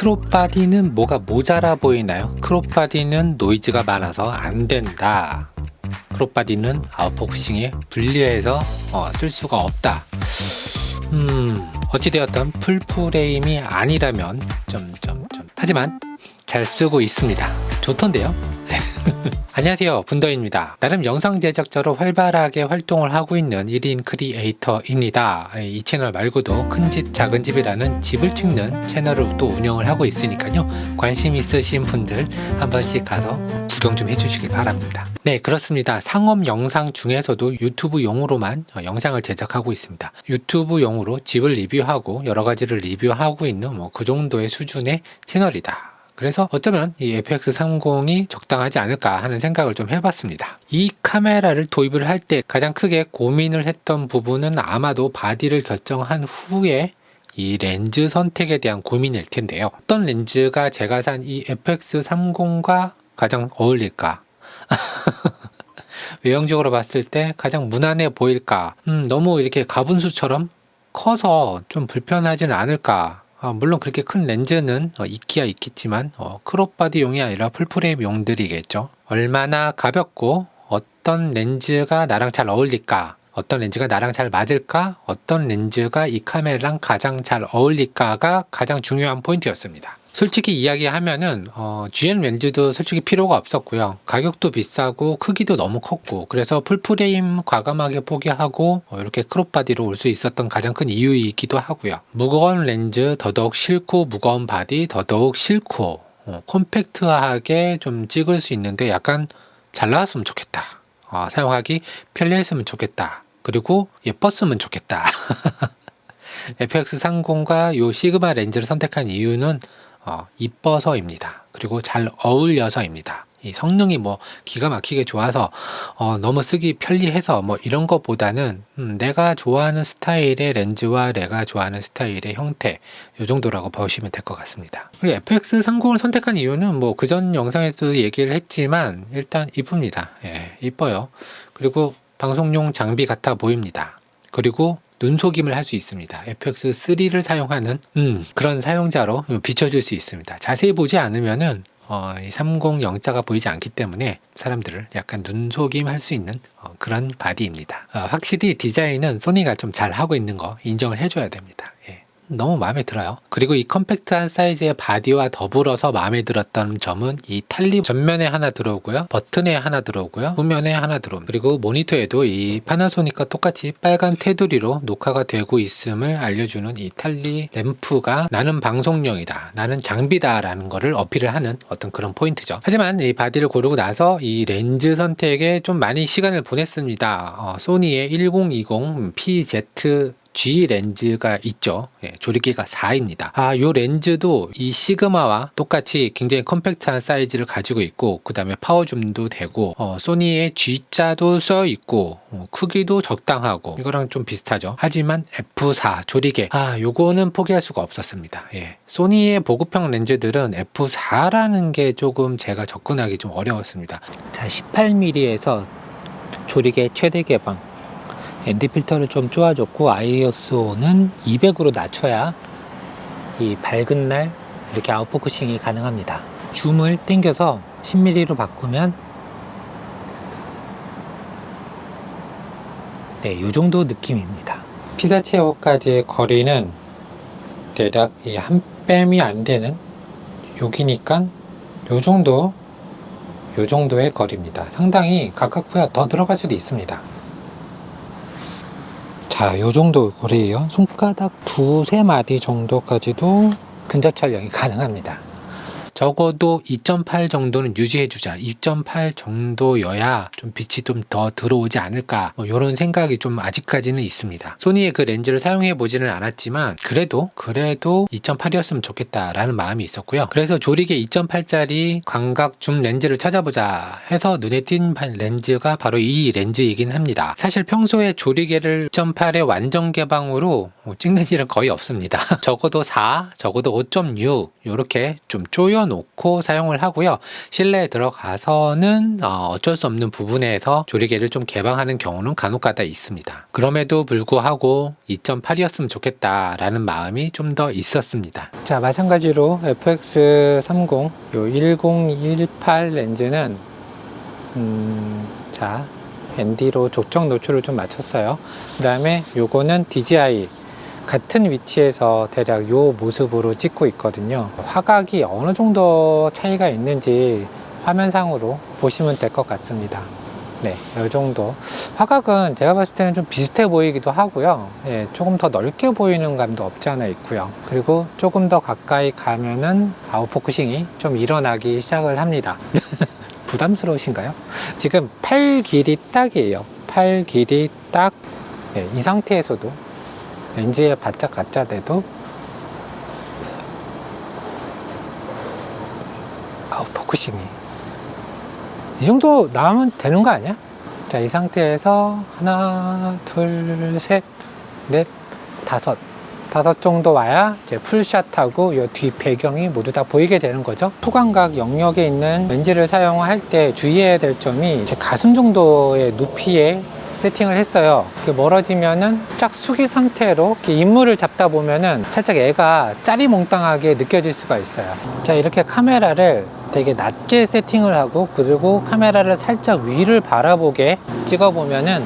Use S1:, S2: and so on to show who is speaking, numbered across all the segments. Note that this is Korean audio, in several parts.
S1: 크롭바디는 뭐가 모자라 보이나요? 크롭바디는 노이즈가 많아서 안 된다. 크롭바디는 아웃포커싱에 분리해서 쓸 수가 없다. 어찌되었든 풀프레임이 아니라면 하지만 잘 쓰고 있습니다. 좋던데요? 안녕하세요, 분더입니다. 나름 영상 제작자로 활발하게 활동을 하고 있는 1인 크리에이터입니다. 이 채널 말고도 큰집 작은집이라는 집을 찍는 채널을 또 운영을 하고 있으니까요, 관심 있으신 분들 한 번씩 가서 구경 좀 해주시길 바랍니다. 네, 그렇습니다. 상업 영상 중에서도 유튜브용으로만 영상을 제작하고 있습니다. 유튜브용으로 집을 리뷰하고 여러 가지를 리뷰하고 있는 그 정도의 수준의 채널이다. 그래서 어쩌면 이 FX30이 적당하지 않을까 하는 생각을 좀 해봤습니다. 이 카메라를 도입을 할 때 가장 크게 고민을 했던 부분은 아마도 바디를 결정한 후에 이 렌즈 선택에 대한 고민일 텐데요. 어떤 렌즈가 제가 산 이 FX30과 가장 어울릴까? 외형적으로 봤을 때 가장 무난해 보일까? 너무 이렇게 가분수처럼 커서 좀 불편하지는 않을까? 물론 그렇게 큰 렌즈는 있기야 있겠지만 크롭바디용이 아니라 풀프레임용들이겠죠. 얼마나 가볍고 어떤 렌즈가 나랑 잘 어울릴까, 어떤 렌즈가 나랑 잘 맞을까, 어떤 렌즈가 이 카메라랑 가장 잘 어울릴까가 가장 중요한 포인트였습니다. 솔직히 이야기하면은 GN 렌즈도 솔직히 필요가 없었고요. 가격도 비싸고 크기도 너무 컸고, 그래서 풀프레임 과감하게 포기하고 이렇게 크롭바디로 올 수 있었던 가장 큰 이유이기도 하고요. 무거운 렌즈 더더욱 싫고, 무거운 바디 더더욱 싫고, 콤팩트하게 좀 찍을 수 있는데 약간 잘 나왔으면 좋겠다, 사용하기 편리했으면 좋겠다, 그리고 예뻤으면 좋겠다. FX30과 요 시그마 렌즈를 선택한 이유는 이뻐서입니다. 그리고 잘 어울려서입니다. 이 성능이 기가 막히게 좋아서 너무 쓰기 편리해서 이런 것보다는 내가 좋아하는 스타일의 렌즈와 내가 좋아하는 스타일의 형태, 이 정도라고 보시면 될 것 같습니다. 그리고 FX30을 선택한 이유는 그전 영상에서도 얘기를 했지만 일단 이쁩니다. 예, 이뻐요. 그리고 방송용 장비 같아 보입니다. 그리고 눈속임을 할 수 있습니다. FX3를 사용하는 그런 사용자로 비춰줄 수 있습니다. 자세히 보지 않으면은 이 30영자가 보이지 않기 때문에 사람들을 약간 눈속임 할 수 있는 그런 바디입니다. 확실히 디자인은 소니가 좀 잘 하고 있는 거 인정을 해줘야 됩니다. 예. 너무 마음에 들어요. 그리고 이 컴팩트한 사이즈의 바디와 더불어서 마음에 들었던 점은 이 탈리 전면에 하나 들어오고요, 버튼에 하나 들어오고요, 후면에 하나 들어옵니다. 그리고 모니터에도 이 파나소닉과 똑같이 빨간 테두리로 녹화가 되고 있음을 알려주는 이 탈리 램프가 나는 방송용이다, 나는 장비다 라는 거를 어필을 하는 어떤 그런 포인트죠. 하지만 이 바디를 고르고 나서 이 렌즈 선택에 좀 많이 시간을 보냈습니다. 소니의 1020 PZ G 렌즈가 있죠. 예, 조리개가 4입니다. 요 렌즈도 이 시그마와 똑같이 굉장히 컴팩트한 사이즈를 가지고 있고, 그 다음에 파워줌도 되고, 소니의 G자도 써 있고, 크기도 적당하고, 이거랑 좀 비슷하죠. 하지만 F4 조리개, 요거는 포기할 수가 없었습니다. 예. 소니의 보급형 렌즈들은 F4라는 게 조금 제가 접근하기 좀 어려웠습니다. 자, 18mm에서 조리개 최대 개방, ND 필터를 좀 쪼아줬고, ISO는 200으로 낮춰야 이 밝은 날 이렇게 아웃포커싱이 가능합니다. 줌을 당겨서 10mm로 바꾸면 네, 이 정도 느낌입니다. 피사체어까지의 거리는 대략 한 뺨이 안 되는, 여기니까 요 정도의 거리입니다. 상당히 가깝고요. 더 들어갈 수도 있습니다. 자, 요 정도 거리예요. 손가락 2-3마디 정도까지도 근접 촬영이 가능합니다. 적어도 2.8 정도는 유지해주자. 2.8 정도여야 좀 빛이 좀 더 들어오지 않을까, 이런 생각이 좀 아직까지는 있습니다. 소니의 그 렌즈를 사용해 보지는 않았지만 그래도 2.8이었으면 좋겠다라는 마음이 있었고요. 그래서 조리개 2.8짜리 광각 줌 렌즈를 찾아보자 해서 눈에 띈 렌즈가 바로 이 렌즈이긴 합니다. 사실 평소에 조리개를 2.8의 완전 개방으로 찍는 일은 거의 없습니다. 적어도 4, 적어도 5.6 이렇게 좀 조여 놓고 사용을 하고요. 실내에 들어가서는 어쩔 수 없는 부분에서 조리개를 좀 개방하는 경우는 간혹가다 있습니다. 그럼에도 불구하고 2.8이었으면 좋겠다라는 마음이 좀 더 있었습니다. 자, 마찬가지로 FX30 요 1018 렌즈는 자, ND로 족적 노출을 좀 맞췄어요. 그 다음에 요거는 DJI 같은 위치에서 대략 요 모습으로 찍고 있거든요. 화각이 어느 정도 차이가 있는지 화면상으로 보시면 될 것 같습니다. 네, 이 정도. 화각은 제가 봤을 때는 좀 비슷해 보이기도 하고요. 예, 조금 더 넓게 보이는 감도 없지 않아 있고요. 그리고 조금 더 가까이 가면은 아웃포커싱이 좀 일어나기 시작을 합니다. 부담스러우신가요? 지금 팔 길이 딱이에요. 팔 길이 딱. 네, 이 상태에서도 렌즈에 바짝 갖다 대도 아웃포커싱이 이 정도 나오면 되는 거 아니야? 자, 이 상태에서 하나, 둘, 셋, 넷, 다섯 정도 와야 이제 풀샷하고 이 뒤 배경이 모두 다 보이게 되는 거죠. 초광각 영역에 있는 렌즈를 사용할 때 주의해야 될 점이 제 가슴 정도의 높이에 세팅을 했어요. 이렇게 멀어지면은 쫙 숙이 상태로 이렇게 인물을 잡다 보면은 살짝 애가 짜리몽땅하게 느껴질 수가 있어요. 자, 이렇게 카메라를 되게 낮게 세팅을 하고 그리고 카메라를 살짝 위를 바라보게 찍어보면은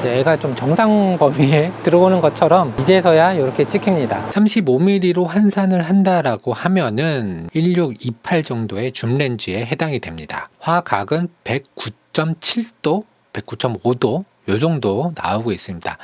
S1: 애가 좀 정상 범위에 들어오는 것처럼 이제서야 이렇게 찍힙니다. 35mm로 환산을 한다라고 하면은 1628 정도의 줌 렌즈에 해당이 됩니다. 화각은 109.7도 109.5도 요 정도 나오고 있습니다.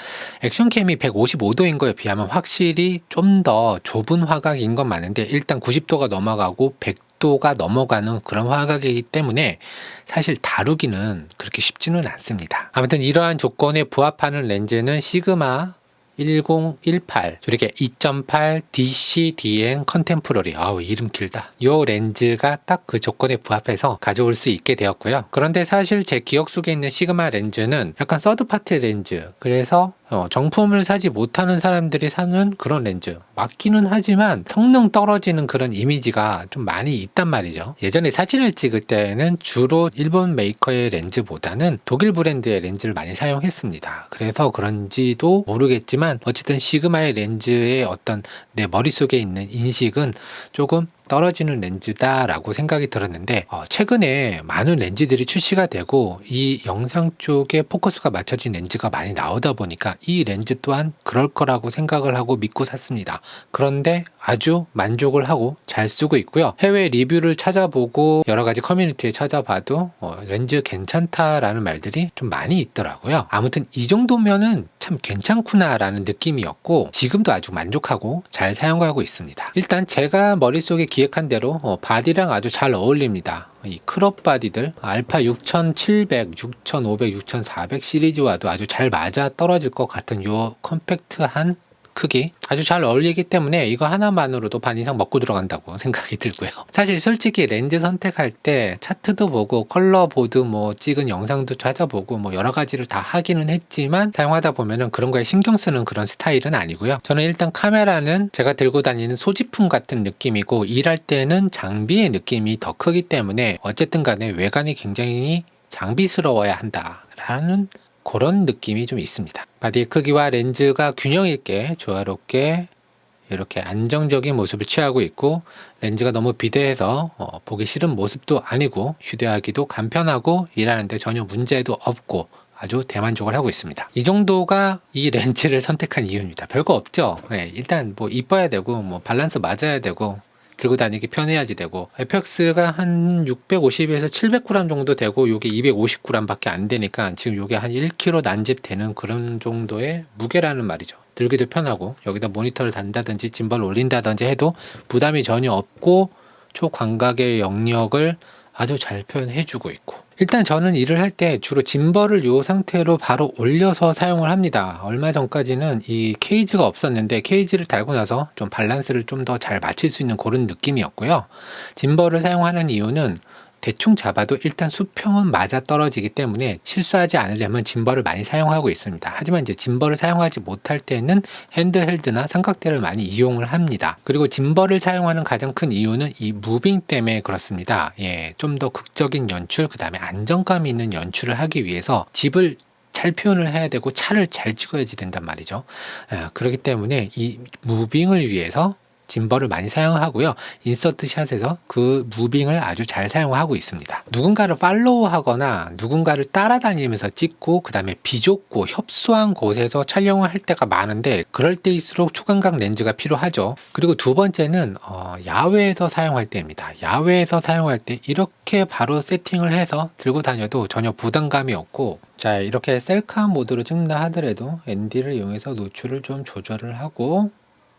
S1: 액션캠이 155도인 거에 비하면 확실히 좀 더 좁은 화각인 건 맞는데 일단 90도가 넘어가고 100도가 넘어가는 그런 화각이기 때문에 사실 다루기는 그렇게 쉽지는 않습니다. 아무튼 이러한 조건에 부합하는 렌즈는 시그마 1018 이렇게 2.8 DCDN 컨템포러리, 아우 이름 길다. 이 렌즈가 딱 그 조건에 부합해서 가져올 수 있게 되었고요. 그런데 사실 제 기억 속에 있는 시그마 렌즈는 약간 서드파티 렌즈, 그래서 정품을 사지 못하는 사람들이 사는 그런 렌즈 맞기는 하지만 성능 떨어지는 그런 이미지가 좀 많이 있단 말이죠. 예전에 사진을 찍을 때는 주로 일본 메이커의 렌즈보다는 독일 브랜드의 렌즈를 많이 사용했습니다. 그래서 그런지도 모르겠지만 어쨌든 시그마의 렌즈의 어떤 내 머릿속에 있는 인식은 조금 떨어지는 렌즈다라고 생각이 들었는데 최근에 많은 렌즈들이 출시가 되고 이 영상 쪽에 포커스가 맞춰진 렌즈가 많이 나오다 보니까 이 렌즈 또한 그럴 거라고 생각을 하고 믿고 샀습니다. 그런데 아주 만족을 하고 잘 쓰고 있고요. 해외 리뷰를 찾아보고 여러 가지 커뮤니티에 찾아봐도 렌즈 괜찮다라는 말들이 좀 많이 있더라고요. 아무튼 이 정도면은 참 괜찮구나 라는 느낌이었고 지금도 아주 만족하고 잘 사용하고 있습니다. 일단 제가 머릿속에 기획한 대로 바디랑 아주 잘 어울립니다. 이 크롭 바디들 알파 6700, 6500, 6400 시리즈와도 아주 잘 맞아 떨어질 것 같은 요 컴팩트한 크기 아주 잘 어울리기 때문에 이거 하나만으로도 반 이상 먹고 들어간다고 생각이 들고요. 사실 솔직히 렌즈 선택할 때 차트도 보고 컬러 보드 뭐 찍은 영상도 찾아보고 뭐 여러 가지를 다 하기는 했지만 사용하다 보면은 그런 거에 신경 쓰는 그런 스타일은 아니고요. 저는 일단 카메라는 제가 들고 다니는 소지품 같은 느낌이고 일할 때는 장비의 느낌이 더 크기 때문에 어쨌든 간에 외관이 굉장히 장비스러워야 한다라는 그런 느낌이 좀 있습니다. 바디 크기와 렌즈가 균형 있게 조화롭게 이렇게 안정적인 모습을 취하고 있고 렌즈가 너무 비대해서 보기 싫은 모습도 아니고 휴대하기도 간편하고 일하는데 전혀 문제도 없고 아주 대만족을 하고 있습니다. 이 정도가 이 렌즈를 선택한 이유입니다. 별거 없죠. 네, 일단 뭐 이뻐야 되고 뭐 밸런스 맞아야 되고 들고 다니기 편해야지 되고 FX가 한 650에서 700g 정도 되고 요게 250g 밖에 안 되니까 지금 요게 한 1kg 난집 되는 그런 정도의 무게라는 말이죠. 들기도 편하고 여기다 모니터를 단다든지 짐벌 올린다든지 해도 부담이 전혀 없고 초광각의 영역을 아주 잘 표현해 주고 있고 일단 저는 일을 할 때 주로 짐벌을 이 상태로 바로 올려서 사용을 합니다. 얼마 전까지는 이 케이지가 없었는데 케이지를 달고 나서 좀 밸런스를 좀 더 잘 맞출 수 있는 그런 느낌이었고요. 짐벌을 사용하는 이유는 대충 잡아도 일단 수평은 맞아 떨어지기 때문에 실수하지 않으려면 짐벌을 많이 사용하고 있습니다. 하지만 이제 짐벌을 사용하지 못할 때는 핸드헬드나 삼각대를 많이 이용을 합니다. 그리고 짐벌을 사용하는 가장 큰 이유는 이 무빙 때문에 그렇습니다. 예, 좀 더 극적인 연출, 그 다음에 안정감 있는 연출을 하기 위해서 집을 잘 표현을 해야 되고 차를 잘 찍어야지 된단 말이죠. 그렇기 때문에 이 무빙을 위해서 짐벌을 많이 사용하고요. 인서트 샷에서 그 무빙을 아주 잘 사용하고 있습니다. 누군가를 팔로우하거나 누군가를 따라다니면서 찍고 그 다음에 비좁고 협소한 곳에서 촬영을 할 때가 많은데 그럴 때일수록 초광각 렌즈가 필요하죠. 그리고 두 번째는 야외에서 사용할 때입니다. 야외에서 사용할 때 이렇게 바로 세팅을 해서 들고 다녀도 전혀 부담감이 없고, 자, 이렇게 셀카 모드로 찍는다 하더라도 ND를 이용해서 노출을 좀 조절을 하고,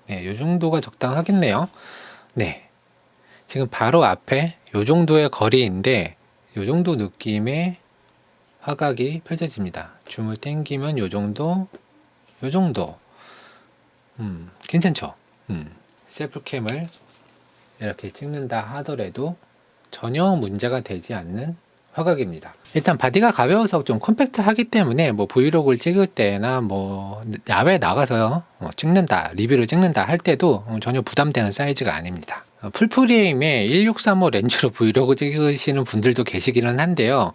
S1: 네, 요 정도가 적당하겠네요. 네, 지금 바로 앞에 요 정도의 거리인데 요 정도 느낌의 화각이 펼쳐집니다. 줌을 당기면 요 정도, 요 정도. 괜찮죠? 셀프캠을 이렇게 찍는다 하더라도 전혀 문제가 되지 않는 화각입니다. 일단 바디가 가벼워서 좀 컴팩트하기 때문에 뭐 브이로그를 찍을 때나 뭐 야외에 나가서 찍는다, 리뷰를 찍는다 할 때도 전혀 부담되는 사이즈가 아닙니다. 풀프레임에 1635 렌즈로 브이로그 찍으시는 분들도 계시기는 한데요.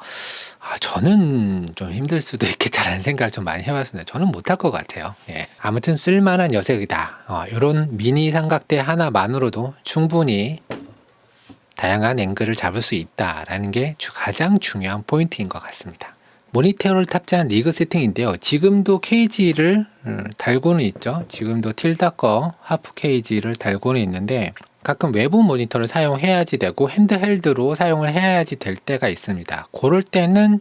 S1: 저는 좀 힘들 수도 있겠다라는 생각을 좀 많이 해봤습니다. 저는 못할 것 같아요. 예. 아무튼 쓸만한 녀석이다. 이런 미니 삼각대 하나만으로도 충분히 다양한 앵글을 잡을 수 있다라는 게 가장 중요한 포인트인 것 같습니다. 모니터를 탑재한 리그 세팅인데요. 지금도 케이지를 달고는 있죠. 지금도 틸다꺼 하프 케이지를 달고는 있는데 가끔 외부 모니터를 사용해야지 되고 핸드헬드로 사용을 해야지 될 때가 있습니다. 그럴 때는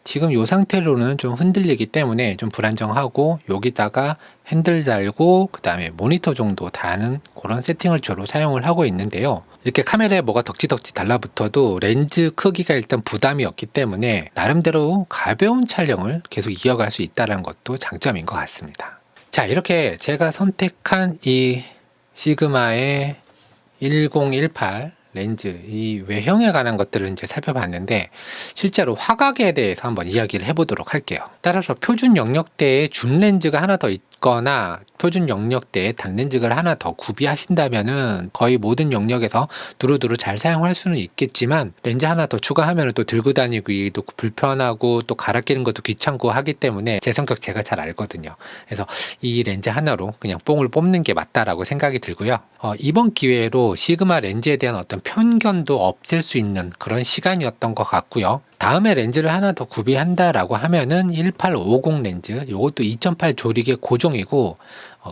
S1: 지금 이 상태로는 좀 흔들리기 때문에 좀 불안정하고 여기다가 핸들 달고 그 다음에 모니터 정도 다는 그런 세팅을 주로 사용을 하고 있는데요. 이렇게 카메라에 뭐가 덕지덕지 달라붙어도 렌즈 크기가 일단 부담이 없기 때문에 나름대로 가벼운 촬영을 계속 이어갈 수 있다는 것도 장점인 것 같습니다. 자, 이렇게 제가 선택한 이 시그마의 1018 렌즈 이 외형에 관한 것들을 이제 살펴봤는데 실제로 화각에 대해서 한번 이야기를 해보도록 할게요. 따라서 표준 영역대에 줌 렌즈가 하나 더 있거나 표준 영역대에 단렌즈를 하나 더 구비하신다면은 거의 모든 영역에서 두루두루 잘 사용할 수는 있겠지만 렌즈 하나 더 추가하면 또 들고 다니기도 불편하고 또 갈아 끼는 것도 귀찮고 하기 때문에 제 성격 제가 잘 알거든요. 그래서 이 렌즈 하나로 그냥 뽕을 뽑는 게 맞다라고 생각이 들고요. 이번 기회로 시그마 렌즈에 대한 어떤 편견도 없앨 수 있는 그런 시간이었던 것 같고요. 다음에 렌즈를 하나 더 구비한다라고 하면은 1850 렌즈, 요것도 2.8 조리개 고정이고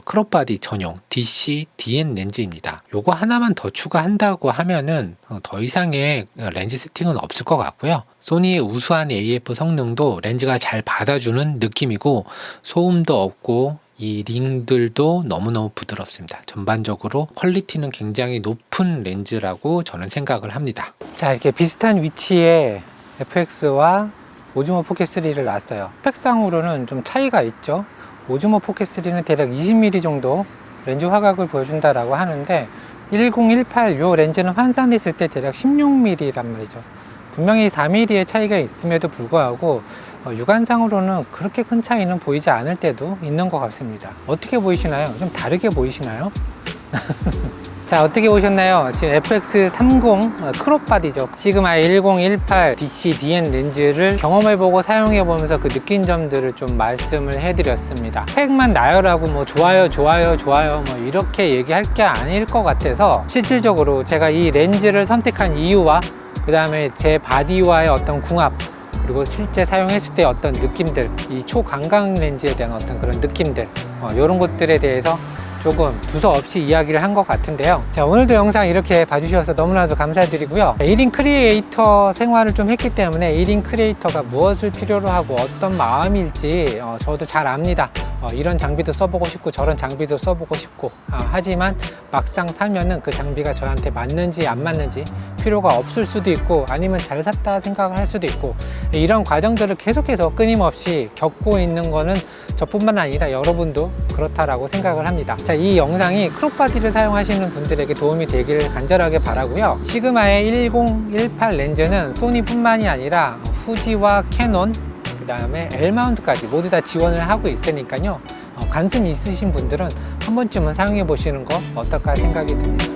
S1: 크롭바디 전용 DC DN 렌즈입니다. 요거 하나만 더 추가한다고 하면은 더 이상의 렌즈 세팅은 없을 것 같고요. 소니의 우수한 AF 성능도 렌즈가 잘 받아주는 느낌이고 소음도 없고 이 링들도 너무너무 부드럽습니다. 전반적으로 퀄리티는 굉장히 높은 렌즈라고 저는 생각을 합니다. 자, 이렇게 비슷한 위치에 FX와 오즈모 포켓3를 놨어요. 스펙상으로는 좀 차이가 있죠. 오즈모 포켓3는 대략 20mm 정도 렌즈 화각을 보여준다라고 하는데 1018 요 렌즈는 환산했을 때 대략 16mm란 말이죠. 분명히 4mm의 차이가 있음에도 불구하고 육안상으로는 그렇게 큰 차이는 보이지 않을 때도 있는 것 같습니다. 어떻게 보이시나요? 좀 다르게 보이시나요? 자, 어떻게 보셨나요? 지금 FX30 크롭바디죠. 시그마 1018 DC DN 렌즈를 경험해보고 사용해보면서 그 느낀 점들을 좀 말씀을 해드렸습니다. 스펙만 나열하고 뭐 좋아요 뭐 이렇게 얘기할 게 아닐 것 같아서 실질적으로 제가 이 렌즈를 선택한 이유와 그 다음에 제 바디와의 어떤 궁합 그리고 실제 사용했을 때 어떤 느낌들, 이 초광각 렌즈에 대한 어떤 그런 느낌들 이런 것들에 대해서 조금 두서없이 이야기를 한 것 같은데요. 자, 오늘도 영상 이렇게 봐주셔서 너무나도 감사드리고요. 1인 크리에이터 생활을 좀 했기 때문에 1인 크리에이터가 무엇을 필요로 하고 어떤 마음일지 저도 잘 압니다. 이런 장비도 써보고 싶고 저런 장비도 써보고 싶고 하지만 막상 사면은 그 장비가 저한테 맞는지 안 맞는지 필요가 없을 수도 있고 아니면 잘 샀다 생각을 할 수도 있고 이런 과정들을 계속해서 끊임없이 겪고 있는 거는
S2: 저뿐만 아니라 여러분도 그렇다라고 생각을 합니다. 자, 이 영상이 크롭바디를 사용하시는 분들에게 도움이 되기를 간절하게 바라고요. 시그마의 1018 렌즈는 소니뿐만이 아니라 후지와 캐논, 그 다음에 L마운트까지 모두 다 지원을 하고 있으니까요. 관심 있으신 분들은 한 번쯤은 사용해 보시는 거 어떨까 생각이 듭니다.